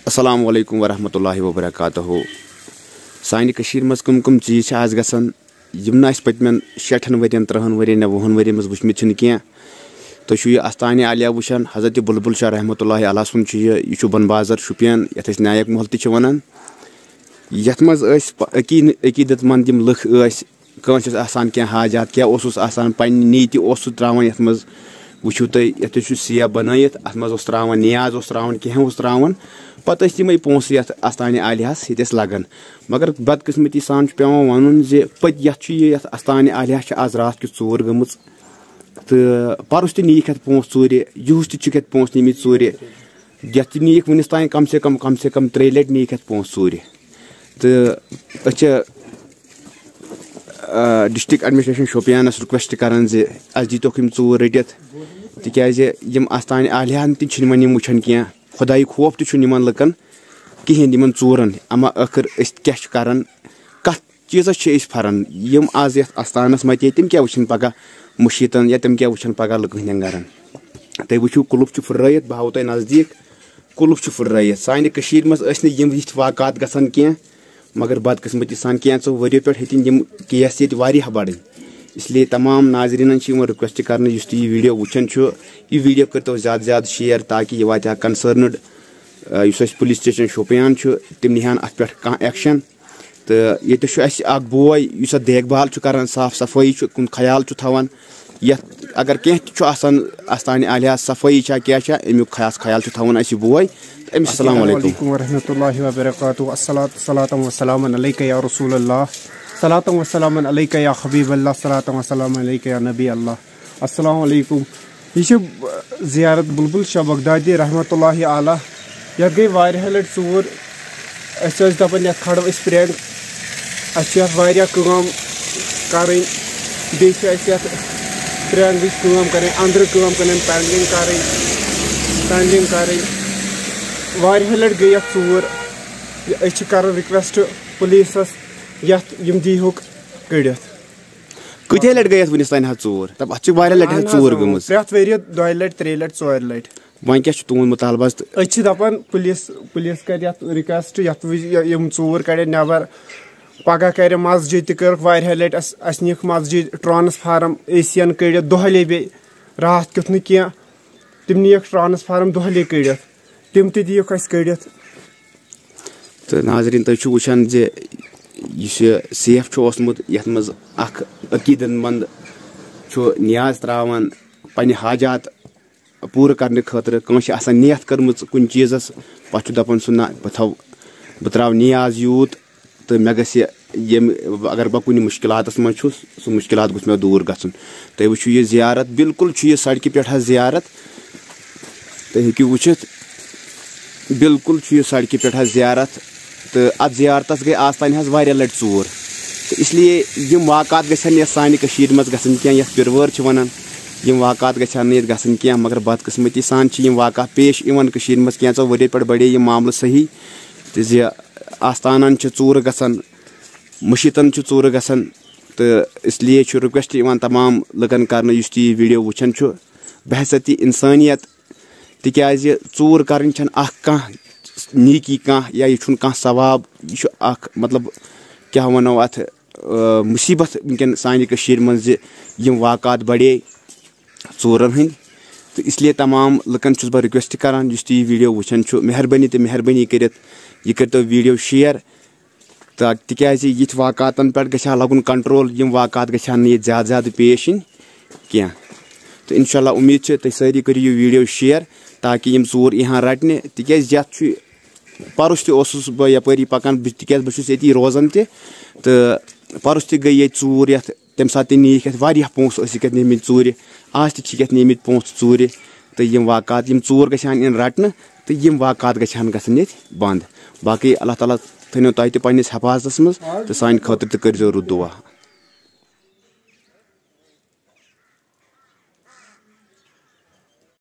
अस्सलाम वालेकुम वरहमतुल्लाहि वबरकातुहू। सानि कशीर मज कम चीज आज गसन यम न पतमें 60 वरियन 30 वरियन या 20 वरियन मज वुचमित कह। तुम यह आस्तान आलिया वुचान हजरत बुलबुल शाह रहमतुल्लाहि अलैह सुन यह बन बाजार शुपियन यथ नायक महल तह वनान यथ मज अकीदत मंद यम लुख कंस आसान क्या हाजात क्या आसान पन्नी नीति त्रावान यथ मज वुचू तुम ये सेब बनत अत मज त्रावान नियाज त्रावान कह त्रावान पत तमें पोस ये आस्तान आलियास ये लगन मगर बदकिस्मती सान पेवान वन पत ये आस्तान आलिया आज रात कि चोर गम तो परस नीक अत पोस चोर युस तक पोस नीमित चोर ये नीक वनिस तान कम से कम 3 लट नीक अत पोस चोर तो डिस्ट्रिक्ट एडमिनिस्ट्रेशन शोपियानस रिक्वेस्ट करान अस दीतोक चोर रटित तिकाज यम आस्तान आलियान तम वुचान कह खुदाई खौफ तमन लुकन कहें चोरन अमा आखिर क्या करान कत चीज़ फरान यम आज आस्थानस मत तम क्या वुचन पगह मुशीतन या तम क्या वुचन पगह लुकन गरन तुम वुचू कुलुप फुर्रत बह हाव तुम नज़दीक कुलुप फुर्रत सानि कशीर मज यम वाक़ात गसन कह मगर बदकिस्मती सान कैंचो वरियो पे हेतिन केस ये वारिया बड़न इसलिए तमाम नाजरीन रिक्वेस्ट कर ये वीडियो वुचान यह वीडियो करो ज़्यादा ज़्यादा शेयर ताकि यह वात कंसर्नड पुलिस स्टेशन शोपियान तम निहान अत पे कह एक्शन तो ये बोय देखभाल कर साफ सफाई कुन ख्याल थवान अगर कह आस्तान आलिया सफाई क्या अमुक खास ख्याल थवान बोय। अस्सलाम वालेकुम वरहमतुल्लाहि वबरकातुहू। अस्सलातु वस्सलामु अलैका या रसूलल्लाह, सलातु वस्सलामु अलैका या हबीबल्लाह, सलातु वस्सलामु अलैका या नबी अल्लाह। अस्सलाम वालेकुम। यह ज़ियारत बुलबुल शाह बगदादी रहमतुल्लाहि अलैह यह गई वारिया लट चोर अस दपान खड़ो प्रैंक अस कम करें बे प्रैंक करें अंदर कम करें पैंडलिंग करें वारिया लट गई चोर अस कर रिक्वेस्ट पुलिसस यम दीहुक कड़ित कत लट गई वनिस तान चोर तब अत लट चोर गम प्रत वरिय 2 लट 3 लट 4 लट वन क्या तुम मुतालबा अस दपान पुलिस कर रिक्वेस्ट यम चोर कड़े नबर पगह कर मस्जिद कर वारिया लट अस निक मस्जिद ट्रांसफार्म एसियन कड़ित दोहले बे रात कित न कह तम निक ट्रांसफार्म दोहले कड़ित तम तक अस कड़ित। तो नाजरीन तुम वुचान सेफ ओसमुत यथ मज अकीदत मंद नियाज त्रावान पन्ने हाजात पूरा करने खतर कंस आसान नियत कर्म कुन चीज़स पे दपान सह ना बह त्राव नियाज यूत तो मे गम अगर बह कुन मुश्किलातस मज सह मुश्किलात गुछ मे दूर गछुन। तुम वुचु यह ज़ियारत बिल्कुल यह सड़क पे ज़ियारत तुम हेकु वुचित बिल्कुल यह सड़क पे ज़ियारत तो अत ज़ियारतस गई आज तान वारिया लट चोर तो इसलिए यम वाक़ात गछन सानि कशीर मज गसन कह यथ पिरवर वनान यम वाक़ात गछन ये गसन कह मगर बदकिस्मती सान यम वाक़ात पेश इवन कशीर मज कैंचो वरियो पे बड़े यह मामल सही तो आस्थानन चोर गसन मशीतन चोर गसन तो इसलिए रिक्वेस्ट तमाम लुकन कर यह वीडियो वुचान बहसती इंसानियत तिकाज चोर कर नीकी कह या यह सवाब यह मतलब क्या वनो अत मुसीबत वनकन सानि कशीर मज यम वाक़ात बड़े चोरन हंद तो इसलिए तमाम लुकन बह रिक्वेस्ट करान यह वीडियो वुचान मेहरबानी तो मेहरबानी कर तो वीडियो शेयर तिकाज ये वाक़ातन पे गछा लगुन कंट्रोल यम वाक़ात गछा ये ज़्यादा ज़्यादा पेश इन कह तो इंशाल्लाह उम्मीद तुम सारी करो यह वीडियो शेयर ताकि यम चोर यहाँ रटने तिकाज ये परस तस बह यपरी पकान तिकाज बस ये रोजान तो परस गई ये चोर ये तम सात नीक वारिया पोस नीमित चोर आज तक नीमित पोस चोर तो यम वाक़ात यम चोर गछान इन रटने तो यम वाक़ात गछान गसन ये बंद बाकी अल्लाह ताला थो तुम पन्निस हिफाजतस मज तो सान खतर तो करो दुआ।